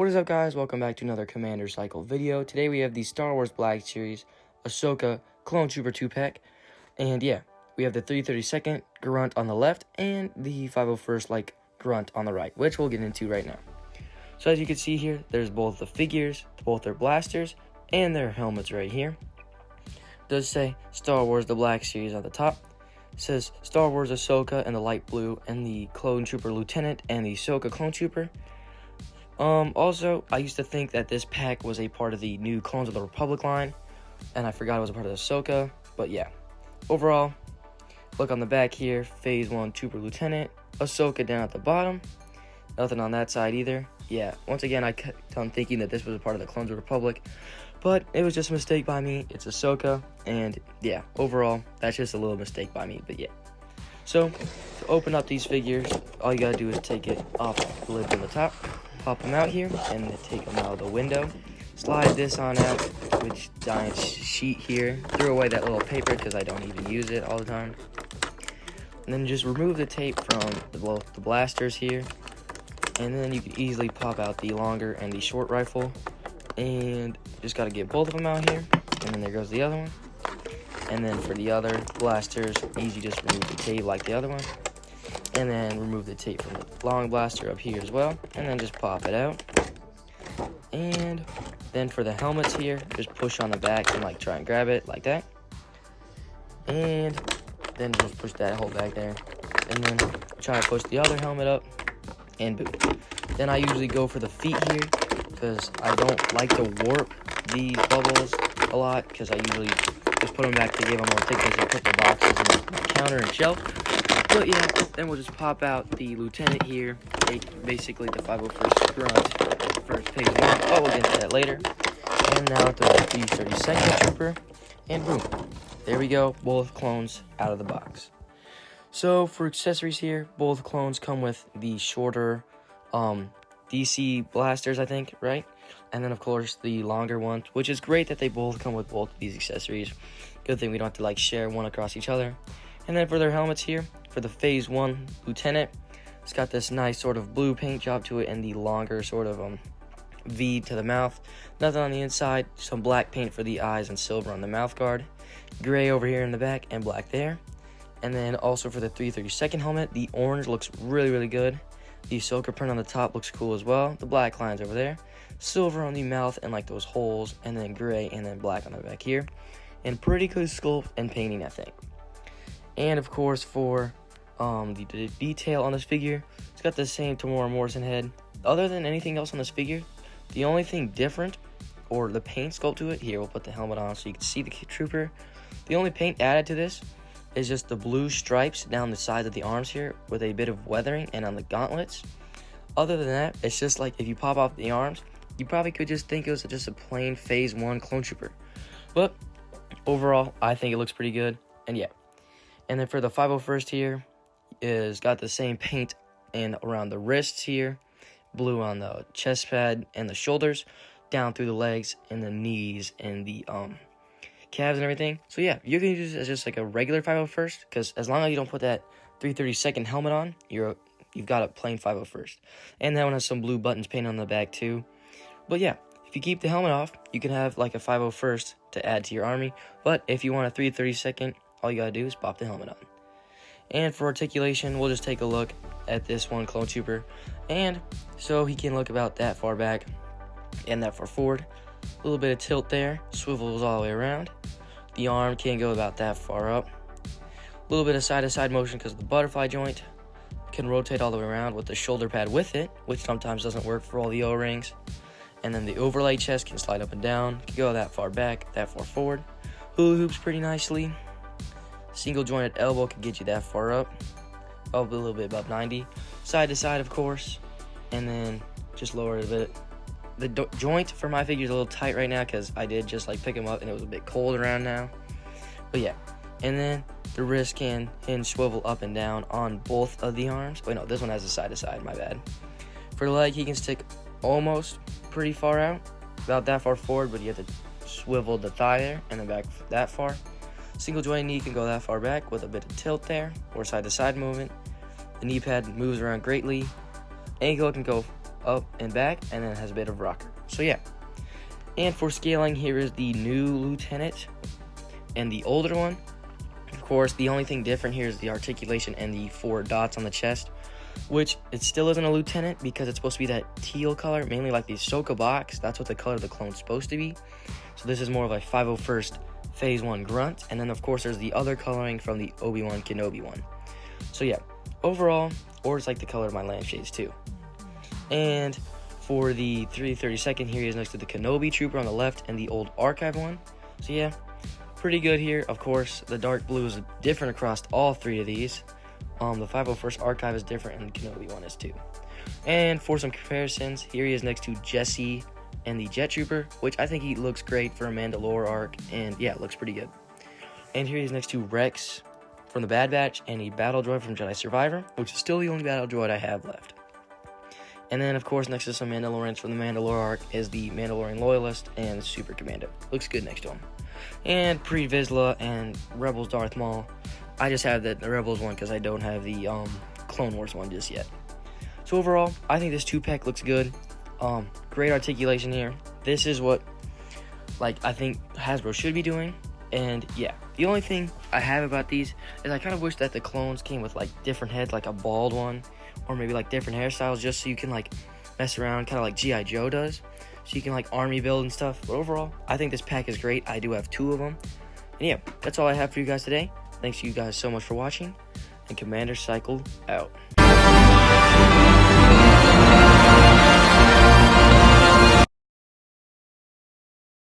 What is up, guys? Welcome back to another Commander Cycle video. Today we have the Star Wars Black Series Ahsoka Clone Trooper 2-pack. And yeah, we have the 332nd Grunt on the left and the 501st Grunt on the right, which we'll get into right now. So as you can see here, there's both the figures, both their blasters, and their helmets right here. It does say Star Wars the Black Series on the top. It says Star Wars Ahsoka in the light blue, and the Clone Trooper Lieutenant and the Ahsoka Clone Trooper. Also, I used to think that this pack was a part of the new Clones of the Republic line, and I forgot it was a part of the Ahsoka, but yeah. Overall, look on the back here, Phase 1 Trooper Lieutenant, Ahsoka down at the bottom, nothing on that side either. Yeah, once again, I kept on thinking that this was a part of the Clones of the Republic, but it was just a mistake by me. It's Ahsoka, and yeah, overall, that's just a little mistake by me, but yeah. So, to open up these figures, all you gotta do is take it off the lid from the top, pop them out here, and then take them out of the window. Slide this on out, which giant sheet here. Throw away that little paper because I don't even use it all the time. And then just remove the tape from both the blasters here. And then you can easily pop out the longer and the short rifle. And just gotta get both of them out here. And then there goes the other one. And then for the other blasters, easy, just remove the tape like the other one. And then remove the tape from the long blaster up here as well. And then just pop it out. And then for the helmets here, just push on the back and try and grab it like that. And then just push that whole back there. And then try to push the other helmet up and boom. Then I usually go for the feet here because I don't like to warp these bubbles a lot because I usually just put them back to give them more thickness and put the boxes in my counter and shelf. But yeah, then we'll just pop out the Lieutenant here, basically the 501st Grunt, first page 1. Oh, we'll get into that later. And now the 332nd Trooper, and boom, there we go, both clones out of the box. So for accessories here, both clones come with the shorter DC blasters, I think, right? And then of course the longer ones, which is great that they both come with both of these accessories. Good thing we don't have to share one across each other. And then for their helmets here, for the Phase 1 Lieutenant, it's got this nice sort of blue paint job to it and the longer sort of V to the mouth. Nothing on the inside, some black paint for the eyes and silver on the mouth guard. Gray over here in the back and black there. And then also for the 332nd helmet, the orange looks really, really good. The Ahsoka print on the top looks cool as well. The black lines over there. Silver on the mouth and those holes, and then gray and then black on the back here. And pretty good sculpt and painting, I think. And of course for the detail on this figure, it's got the same Temuera Morrison head. Other than anything else on this figure, the only thing different, or the paint sculpt to it, here we'll put the helmet on so you can see the trooper. The only paint added to this is just the blue stripes down the sides of the arms here with a bit of weathering and on the gauntlets. Other than that, it's just if you pop off the arms, you probably could just think it was just a plain Phase 1 Clone Trooper. But overall, I think it looks pretty good, and yeah. And then for the 501st here, is got the same paint and around the wrists here, blue on the chest pad and the shoulders, down through the legs and the knees and the calves and everything. So yeah, you can use it as just a regular 501st, because as long as you don't put that 332nd helmet on, you've got a plain 501st. And that one has some blue buttons painted on the back too. But yeah, if you keep the helmet off, you can have a 501st to add to your army. But if you want a 332nd, all you gotta do is pop the helmet on. And for articulation, we'll just take a look at this one Clone Trooper. And so he can look about that far back and that far forward. A little bit of tilt there, swivels all the way around. The arm can't go about that far up. A little bit of side-to-side motion because of the butterfly joint. Can rotate all the way around with the shoulder pad with it, which sometimes doesn't work for all the O-rings. And then the overlay chest can slide up and down, can go that far back, that far forward. Hula hoops pretty nicely. Single jointed elbow can get you that far up a little bit above 90. Side to side, of course, and then just lower it a bit. The joint for my figure is a little tight right now because I did just pick him up and it was a bit cold around now. But yeah, and then the wrist can hinge, swivel up and down on both of the arms. Wait, no, this one has a side to side, my bad. For the leg, he can stick almost pretty far out, about that far forward, but you have to swivel the thigh there and then back that far. Single jointed knee can go that far back with a bit of tilt there, or side to side movement. The knee pad moves around greatly. Ankle can go up and back, and then it has a bit of rocker. So yeah. And for scaling, here is the new Lieutenant and the older one. Of course, the only thing different here is the articulation and the 4 dots on the chest, which it still isn't a Lieutenant because it's supposed to be that teal color, mainly like the Ahsoka box. That's what the color of the clone's supposed to be. So this is more of a 501st Phase 1 Grunt, and then of course there's the other coloring from the Obi-Wan Kenobi one. So yeah, overall, Ord's like the color of my lampshades too. And for the 332nd, here he is next to the Kenobi Trooper on the left and the old Archive one. So yeah, pretty good here. Of course, the dark blue is different across all 3 of these. The 501st Archive is different, and the Kenobi one is too. And for some comparisons, here he is next to Jesse and the Jet Trooper, which I think he looks great for a Mandalore arc, and yeah, it looks pretty good. And here he is next to Rex from the Bad Batch and a Battle Droid from Jedi Survivor, which is still the only Battle Droid I have left. And then, of course, next to some Mandalorians from the Mandalore arc is the Mandalorian Loyalist and the Super Commando. Looks good next to him. And Pre Vizsla and Rebels Darth Maul. I just have the Rebels one because I don't have the Clone Wars one just yet. So overall, I think this 2-pack looks good. Great articulation here. This is what, I think Hasbro should be doing. And yeah, the only thing I have about these is I kind of wish that the clones came with different heads, like a bald one, or maybe different hairstyles, just so you can mess around, kind of like G.I. Joe does, so you can army build and stuff. But overall, I think this pack is great. I do have 2 of them. And yeah, that's all I have for you guys today. Thanks to you guys so much for watching, and Commander Cycle out.